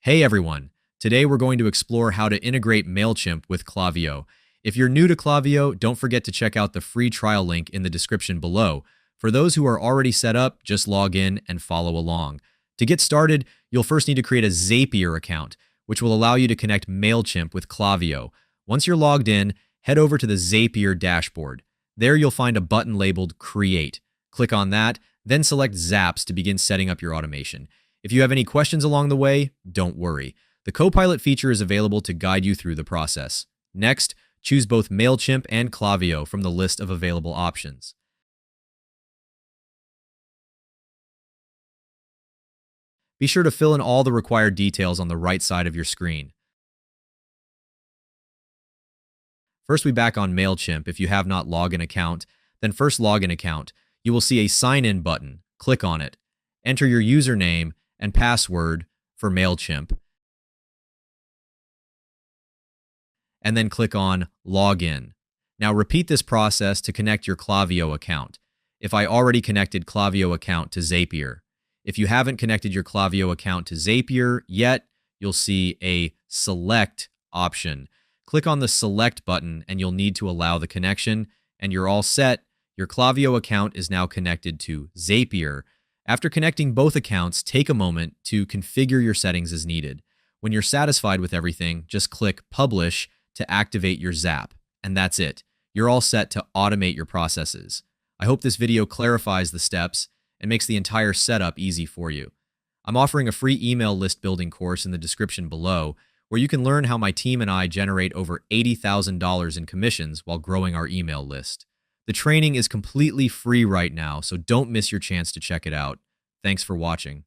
Hey everyone! Today we're going to explore how to integrate Mailchimp with Klaviyo. If you're new to Klaviyo, don't forget to check out the free trial link in the description below. For those who are already set up, just log in and follow along. To get started, you'll first need to create a Zapier account, which will allow you to connect Mailchimp with Klaviyo. Once you're logged in, head over to the Zapier dashboard. There you'll find a button labeled Create. Click on that, then select Zaps to begin setting up your automation. If you have any questions along the way, don't worry. The Copilot feature is available to guide you through the process. Next, choose both Mailchimp and Klaviyo from the list of available options. Be sure to fill in all the required details on the right side of your screen. First, we back on Mailchimp if you have not login account, then first login account. You will see a sign in button. Click on it. Enter your username and password for Mailchimp, and then click on Login. Now repeat this process to connect your Klaviyo account. If I already connected Klaviyo account to Zapier. If you haven't connected your Klaviyo account to Zapier yet, you'll see a Select option. Click on the Select button and you'll need to allow the connection, and you're all set. Your Klaviyo account is now connected to Zapier. After connecting both accounts, take a moment to configure your settings as needed. When you're satisfied with everything, just click Publish to activate your Zap, and that's it. You're all set to automate your processes. I hope this video clarifies the steps and makes the entire setup easy for you. I'm offering a free email list building course in the description below, where you can learn how my team and I generate over $80,000 in commissions while growing our email list. The training is completely free right now, so don't miss your chance to check it out. Thanks for watching.